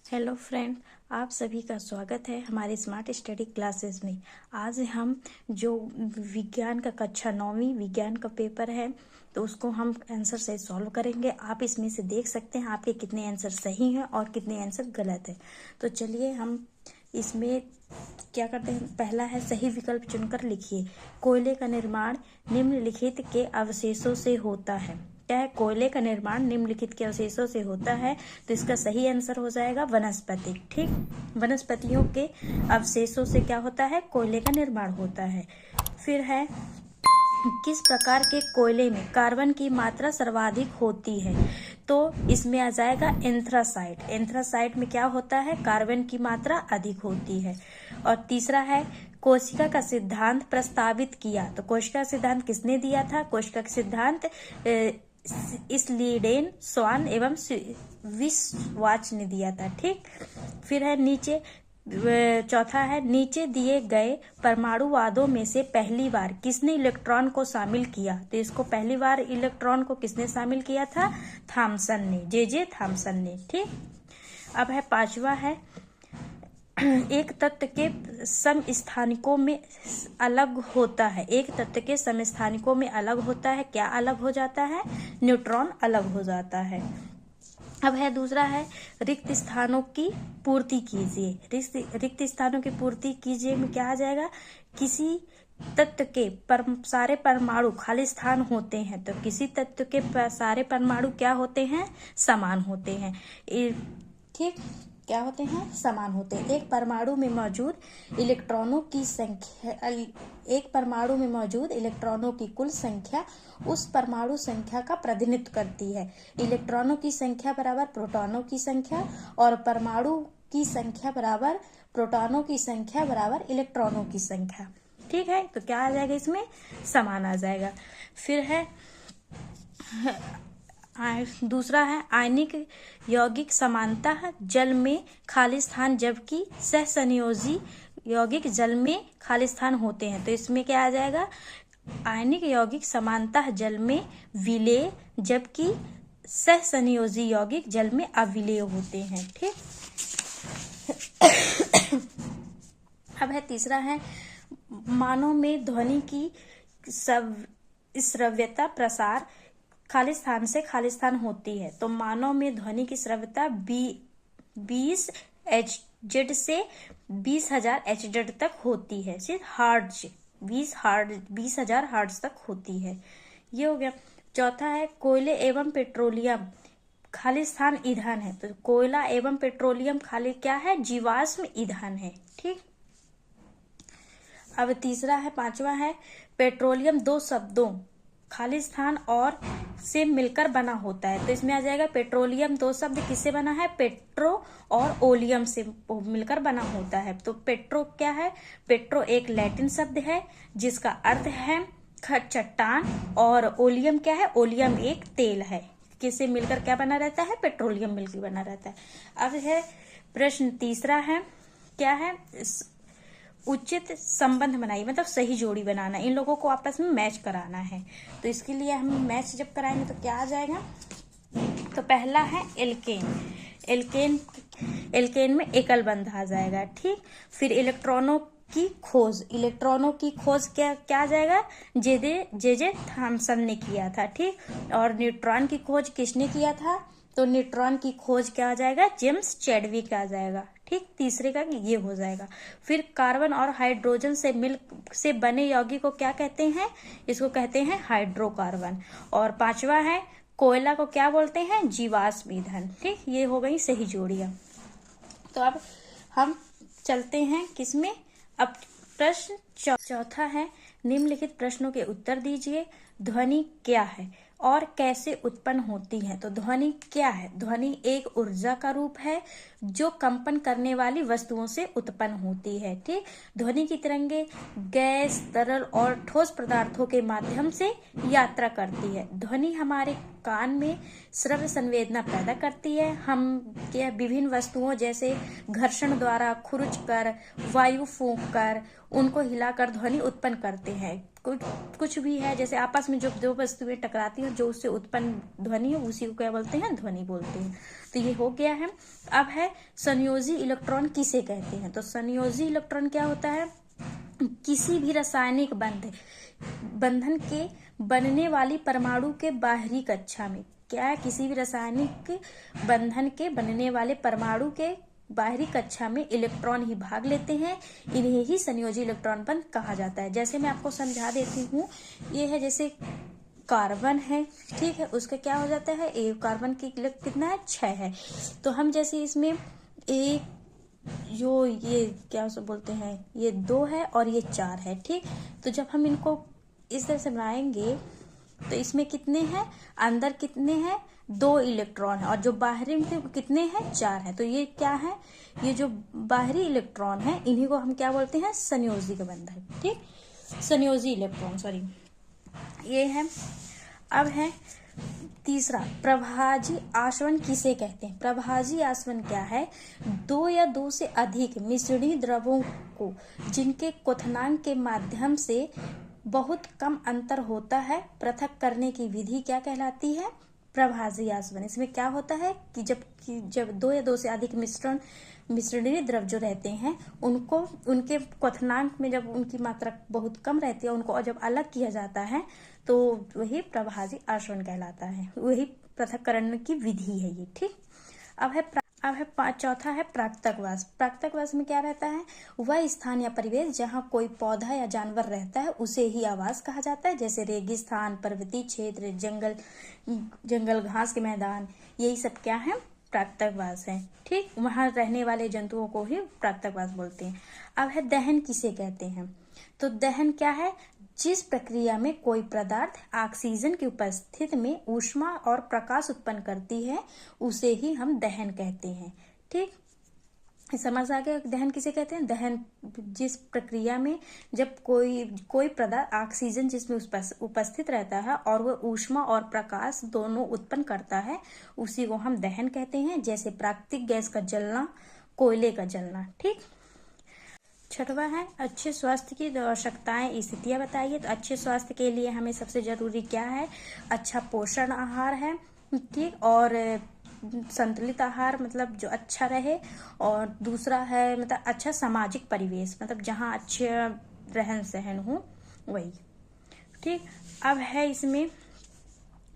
Hello friend, आप सभी का स्वागत है हमारे स्मार्ट स्टडी क्लासेस में। आज हम जो विज्ञान का कक्षा 9वीं विज्ञान का पेपर है तो उसको हम आंसर से सॉल्व करेंगे। आप इसमें से देख सकते हैं आपके कितने आंसर सही हैं और कितने आंसर गलत हैं। तो चलिए हम इसमें क्या करते हैं। पहला है सही विकल्प चुनकर लिखिए। कोयले का निर्माण निम्नलिखित के अवशेषों से होता है। क्या है? कोयले का निर्माण निम्नलिखित के अवशेषों से होता है, तो इसका सही आंसर हो जाएगा वनस्पति। ठीक, वनस्पतियों के अवशेषों से क्या होता है? कोयले का निर्माण होता है। फिर है किस प्रकार के कोयले में कार्बन की मात्रा सर्वाधिक होती है? तो इसमें आ जाएगा एंथ्रासाइट। एंथ्रासाइट में क्या होता है? कार्बन की मात्रा अधिक होती है। और तीसरा है कोशिका का सिद्धांत प्रस्तावित किया। तो कोशिका का सिद्धांत किसने दिया था? कोशिका का सिद्धांत स्लीडेन, स्वान एवं विस्वाच ने दिया था। ठीक, फिर है नीचे चौथा है नीचे दिए गए परमाणुवादों में से पहली बार किसने इलेक्ट्रॉन को शामिल किया? तो इसको पहली बार इलेक्ट्रॉन को किसने शामिल किया था? थॉमसन ने, जे थॉमसन ने। ठीक, अब है पांचवा है एक तत्व के समस्थानिकों में अलग होता है। एक तत्व के समस्थानिकों में अलग होता है। क्या अलग हो जाता है? न्यूट्रॉन अलग हो जाता है। अब है दूसरा है रिक्त स्थानों की पूर्ति कीजिए। रिक्त स्थानों की पूर्ति कीजिए में क्या आ जाएगा? किसी तत्व के सारे परमाणु खाली स्थान होते हैं, तो किसी तत्व के सारे परमाणु क्या होते हैं? समान होते हैं। ठीक, क्या होते हैं? समान होते हैं। एक परमाणु में मौजूद इलेक्ट्रॉनों की कुल संख्या उस परमाणु संख्या का प्रतिनिधित्व करती है। इलेक्ट्रॉनों की संख्या बराबर प्रोटॉनों की संख्या और परमाणु की संख्या बराबर प्रोटॉनों की संख्या बराबर इलेक्ट्रॉनों की संख्या। ठीक है, तो क्या आ जाएगा? इसमें समान आ जाएगा। फिर है दूसरा है आयनिक यौगिक समानतः जल में खाली स्थान जबकि सहसंयोजी यौगिक जल में खाली स्थान होते हैं। तो इसमें क्या आ जाएगा? आयनिक यौगिक समानतः जल में विलेय जबकि सहसंयोजी यौगिक जल में अविलेय होते हैं। ठीक, अब है तीसरा है मानव में ध्वनि की श्रव्यता प्रसार खाली स्थान से खाली स्थान होती है। तो मानव में ध्वनि की श्रव्यता 20 Hz से 20,000 Hz तक होती है। सिर्फ हर्ट्ज 20,000 हर्ट्ज तक होती है। ये हो गया। चौथा है कोयले एवं पेट्रोलियम खाली स्थान ईंधन है। तो कोयला एवं पेट्रोलियम खाली क्या है? जीवाश्म ईंधन है। ठीक, अब तीसरा है पांचवा है पेट्रोलियम दो शब्दों खाली स्थान और से मिलकर बना होता है। तो इसमें आ जाएगा पेट्रोलियम दो शब्द किससे बना है? पेट्रो और ओलियम से मिलकर बना होता है। तो पेट्रो क्या है? पेट्रो एक लैटिन शब्द है जिसका अर्थ है चट्टान, और ओलियम क्या है? ओलियम एक तेल है। किससे मिलकर क्या बना रहता है? पेट्रोलियम मिलकर बना रहता है। अब है प्रश्न तीसरा है क्या है? उचित संबंध बनाइए, मतलब सही जोड़ी बनाना। इन लोगों को आपस में मैच कराना है। तो इसके लिए हम मैच जब कराएंगे तो क्या आ जाएगा? तो पहला है एल्केन। एल्केन में एकल बंध आ जाएगा। ठीक, फिर इलेक्ट्रॉनों की खोज क्या आ जाएगा? जे थॉमसन ने किया था। ठीक, और न्यूट्रॉन की खोज किसने किया था? तो न्यूट्रॉन की खोज क्या आ जाएगा? जेम्स चैडविक आ जाएगा। ठीक, तीसरे का ये हो जाएगा। फिर कार्बन और हाइड्रोजन से बने यौगिक को क्या कहते हैं? इसको कहते हैं हाइड्रोकार्बन। और पांचवा है कोयला को क्या बोलते हैं? जीवाश्म ईंधन। ठीक, ये हो गई सही जोड़ियां। तो अब हम चलते हैं किसमें? अब प्रश्न चौथा है निम्नलिखित प्रश्नों के उत्तर दीजिए। ध्वनि क्या है और कैसे उत्पन्न होती है? तो ध्वनि क्या है? ध्वनि एक ऊर्जा का रूप है जो कंपन करने वाली वस्तुओं से उत्पन्न होती है। ठीक, ध्वनि की तरंगे गैस, तरल और ठोस पदार्थों के माध्यम से यात्रा करती है। ध्वनि हमारे कान में श्रव्य संवेदना पैदा करती है। हम क्या विभिन्न वस्तुओं जैसे घर्षण द्वारा खुरच कर, वायु फूंक कर, उनको हिलाकर ध्वनि उत्पन्न करते हैं। कुछ भी है, जैसे आपस में जो दो वस्तुएं टकराती हैं, जो उससे उत्पन्न ध्वनि है उसी को क्या बोलते हैं, ध्वनि बोलते हैं। तो ये हो गया है। अब है संयोजी इलेक्ट्रॉन किसे कहते हैं। तो संयोजी इलेक्ट्रॉन क्या होता है, किसी भी रासायनिक बंधन के बनने वाली परमाणु के बाहरी कक्षा में, क्या है, किसी भी रासायनिक बंधन के बनने वाले परमाणु के बाहरी कक्षा में इलेक्ट्रॉन ही भाग लेते हैं, इन्हें ही संयोजी इलेक्ट्रॉन बंध कहा जाता है। जैसे मैं आपको समझा देती हूँ, ये है जैसे कार्बन है, ठीक है, उसका क्या हो जाता है, कार्बन की कितना है, 6 है। तो हम जैसे इसमें एक जो ये क्या बोलते हैं, ये 2 है और ये 4 है, ठीक। तो जब हम इनको इस तरह से बनाएंगे तो इसमें कितने हैं, अंदर कितने हैं, 2 इलेक्ट्रॉन है, और जो बाहरी में कितने हैं, 4 है। तो ये क्या है, ये जो बाहरी इलेक्ट्रॉन है इन्हीं को हम क्या बोलते हैं, संयोजी का बंधन, ठीक, संयोजी इलेक्ट्रॉन, सॉरी, ये है। अब है तीसरा, प्रभाजी आसवन किसे कहते हैं। प्रभाजी आसवन क्या है, 2 या 2 से अधिक मिश्रणी द्रवों को जिनके क्वथनांक के माध्यम से बहुत कम अंतर होता है पृथक करने की विधि क्या कहलाती है, प्रभाजी आसवन। इसमें क्या होता है कि जब 2 या 2 से अधिक मिश्रणीय द्रव जो रहते हैं उनको उनके क्वथनांक में जब उनकी मात्रा बहुत कम रहती है, उनको जब अलग किया जाता है तो वही प्रभाजी आसवन कहलाता है, वही पृथक्करण की विधि है ये, ठीक। अब है चौथा है प्राकृतकवास। प्राकृतकवास में क्या रहता है, वह स्थान या परिवेश जहाँ कोई पौधा या जानवर रहता है उसे ही आवास कहा जाता है। जैसे रेगिस्तान, पर्वतीय क्षेत्र, जंगल घास के मैदान, यही सब क्या है, प्राकृतकवास है, ठीक। वहां रहने वाले जंतुओं को ही प्राकृतकवास बोलते हैं। अब है दहन किसे कहते हैं। तो दहन क्या है, जिस प्रक्रिया में कोई पदार्थ ऑक्सीजन की उपस्थिति में ऊष्मा और प्रकाश उत्पन्न करती है उसे ही हम दहन कहते हैं, ठीक। समझ आ गया, दहन किसे कहते हैं। दहन जिस प्रक्रिया में जब कोई पदार्थ ऑक्सीजन जिसमें उपस्थित रहता है और वह ऊष्मा और प्रकाश दोनों उत्पन्न करता है उसी को हम दहन कहते हैं। जैसे प्राकृतिक गैस का जलना, कोयले का जलना, ठीक। छठवा है अच्छे स्वास्थ्य की आवश्यकताएं, स्थितियां बताइए। तो अच्छे स्वास्थ्य के लिए हमें सबसे जरूरी क्या है, अच्छा पोषण आहार है, ठीक, और संतुलित आहार मतलब जो अच्छा रहे, और दूसरा है मतलब अच्छा सामाजिक परिवेश, मतलब जहाँ अच्छे रहन सहन हो वही, ठीक। अब है इसमें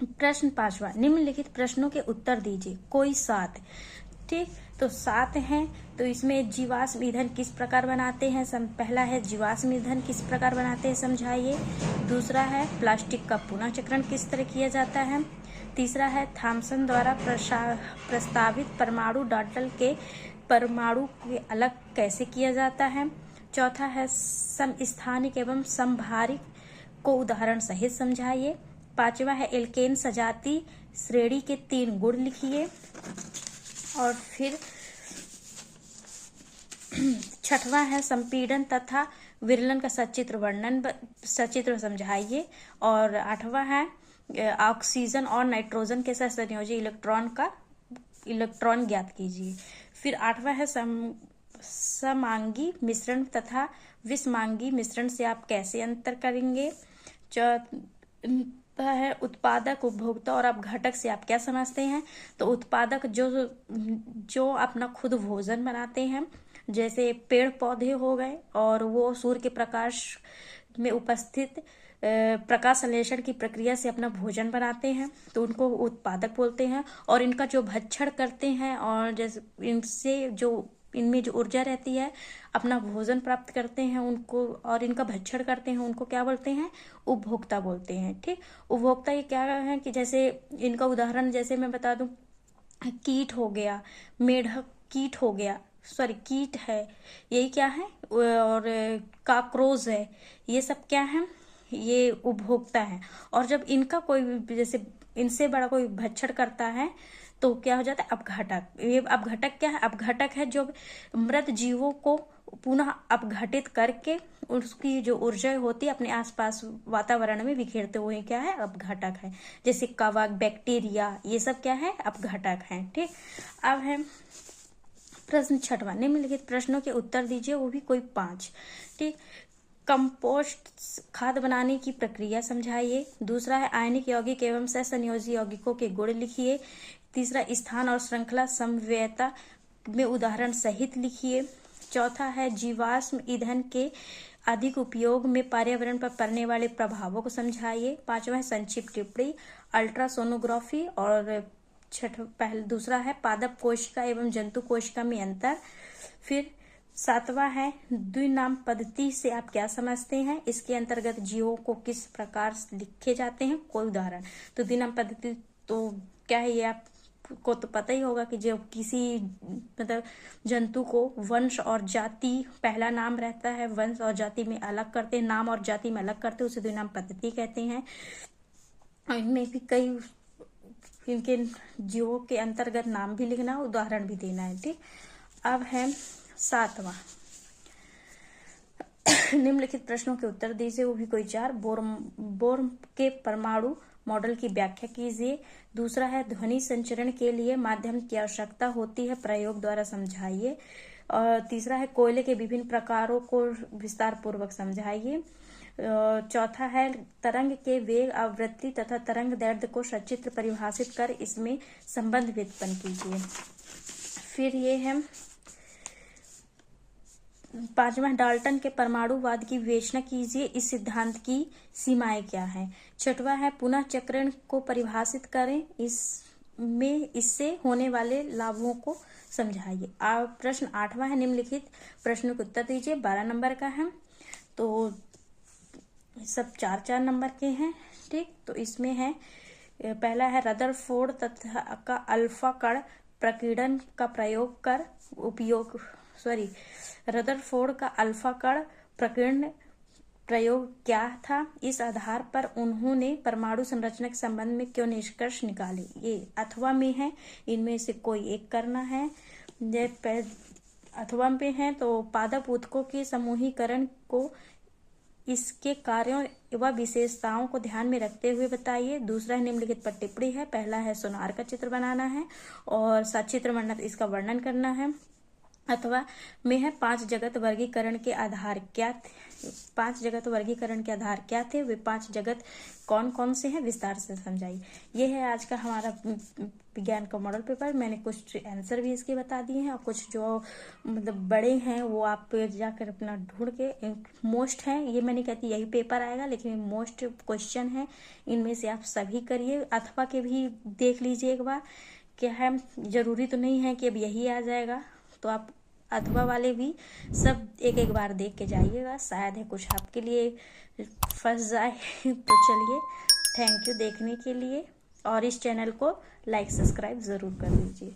प्रश्न 5वां, निम्नलिखित प्रश्नों के उत्तर दीजिए, कोई 7, ठीक। तो 7 हैं। तो इसमें जीवाश्म ईंधन किस प्रकार बनाते हैं, पहला है जीवाश्म ईंधन किस प्रकार बनाते हैं समझाइए। दूसरा है प्लास्टिक का पुनः चक्रण किस तरह किया जाता है। तीसरा है थॉमसन द्वारा प्रस्तावित परमाणु डाल्टन के परमाणु के अलग कैसे किया जाता है। चौथा है समस्थानिक एवं समभारिक को उदाहरण सहित समझाइए। 5वां है एल्केन सजाती श्रेणी के 3 गुण लिखिए। और फिर 6वां है संपीड़न तथा विरलन का सचित्र समझाइए। और 8वां है ऑक्सीजन और नाइट्रोजन के साथ संयोजी इलेक्ट्रॉन ज्ञात कीजिए। फिर 8वां है समांगी मिश्रण तथा विषमांगी मिश्रण से आप कैसे अंतर करेंगे। है उत्पादक, उपभोक्ता और अपघटक से आप क्या समझते हैं। तो उत्पादक जो अपना खुद भोजन बनाते हैं, जैसे पेड़ पौधे हो गए और वो सूर्य के प्रकाश में उपस्थित प्रकाश संश्लेषण की प्रक्रिया से अपना भोजन बनाते हैं, तो उनको उत्पादक बोलते हैं। और इनका जो भक्षण करते हैं और जैसे इनसे जो इनमें जो ऊर्जा रहती है अपना भोजन प्राप्त करते हैं उनको, और इनका भक्षण करते हैं उनको क्या बोलते हैं, उपभोक्ता बोलते हैं, ठीक। उपभोक्ता ये क्या है कि जैसे इनका उदाहरण जैसे मैं बता दूं, कीट हो गया, मेढक कीट हो गया, सॉरी कीट है, यही क्या है, और काकरोच है, ये सब क्या है, ये उपभोक्ता है। और जब इनका कोई जैसे इनसे बड़ा कोई भक्षण करता है तो क्या हो जाता है, अपघटक। ये अपघटक क्या है, अपघटक है जो मृत जीवों को पुनः अपघटित करके उसकी जो ऊर्जा होती है अपने आसपास वातावरण में बिखेरते हुए क्या है, अपघटक है। जैसे कवक, बैक्टीरिया, ये सब क्या है, अपघटक है, ठीक। अब है प्रश्न 6वां, निम्नलिखित प्रश्नों के उत्तर दीजिए, वो भी कोई 5, ठीक। कंपोस्ट खाद बनाने की प्रक्रिया समझाइए। दूसरा है आयनिक यौगिक एवं सहसंयोजी यौगिकों के गुण लिखिए। तीसरा स्थान और श्रृंखला समव्ययता में उदाहरण सहित लिखिए। चौथा है जीवाश्म ईंधन के अधिक उपयोग में पर्यावरण पर पड़ने वाले प्रभावों को समझाइए। पांचवा है संक्षिप्त टिप्पणी अल्ट्रासोनोग्राफी। और दूसरा है पादप कोशिका एवं जंतु कोशिका में अंतर। फिर सातवां है द्विनाम पद्धति से आप क्या समझते हैं, इसके अंतर्गत जीवों को किस प्रकार लिखे जाते हैं, कोई उदाहरण। तो द्विनाम पद्धति तो क्या है, ये आपको तो पता ही होगा कि जब किसी मतलब जंतु को वंश और जाति पहला नाम रहता है, वंश और जाति में अलग करते हैं, नाम और जाति में अलग करते हैं, उसे द्विनाम पद्धति कहते हैं। इनमें भी कई इनके जीवों के अंतर्गत नाम भी लिखना, उदाहरण भी देना है। ठीक, अब है सातवां निम्नलिखित प्रश्नों के उत्तर दीजिए, वो भी कोई चार। बोर के परमाणु मॉडल की व्याख्या कीजिए। दूसरा है ध्वनि संचरण के लिए माध्यम की आवश्यकता होती है, प्रयोग द्वारा समझाइए। और तीसरा है कोयले के विभिन्न प्रकारों को विस्तार पूर्वक समझाइए। चौथा है तरंग के वेग, आवृत्ति तथा तरंग दैर्ध्य को सचित्र परिभाषित कर इसमें संबंध व्युत्पन्न कीजिए। फिर ये है पांचवा डाल्टन के परमाणुवाद की विवेचना कीजिए, इस सिद्धांत की सीमाएं क्या हैं। छठवां है पुनः चक्रण को परिभाषित करें, इससे होने वाले लाभों को समझाइए। प्रश्न आठवां है निम्नलिखित प्रश्नों के उत्तर दीजिए, 12 नंबर का है, तो सब 4-4 नंबर के हैं। ठीक, तो इसमें है पहला है रदरफोर्ड तथा का अल्फा कण प्रकीर्णन का प्रयोग कर रदरफोर्ड का अल्फा कण प्रकीर्णन प्रयोग क्या था, इस आधार पर उन्होंने परमाणु संरचना के संबंध में क्यों निष्कर्ष निकाले। ये अथवा में है, इनमें से कोई एक करना है। अथवा पे है तो पादप ऊतकों के समूहीकरण को इसके कार्यों व विशेषताओं को ध्यान में रखते हुए बताइए। दूसरा है निम्नलिखित पर टिप्पणी है। पहला है सोनार का चित्र बनाना है और सचित्र वर्णन इसका वर्णन करना है। अथवा में है 5 जगत वर्गीकरण के आधार क्या थे, 5 जगत वर्गीकरण के आधार क्या थे, वे 5 जगत कौन कौन से हैं, विस्तार से समझाइए। ये है आज का हमारा विज्ञान का मॉडल पेपर। मैंने कुछ आंसर भी इसके बता दिए हैं और कुछ जो मतलब बड़े हैं वो आप जाकर अपना ढूंढ के, मोस्ट हैं ये मैं नहीं कहती यही पेपर आएगा, लेकिन मोस्ट क्वेश्चन है, इनमें से आप सभी करिए। अथवा के भी देख लीजिए एक बार, क्या है जरूरी तो नहीं है कि अब यही आ जाएगा, तो आप अथवा वाले भी सब एक एक बार देख के जाइएगा, शायद है कुछ आपके लिए फंस जाए। तो चलिए, थैंक यू देखने के लिए और इस चैनल को लाइक सब्सक्राइब जरूर कर दीजिए।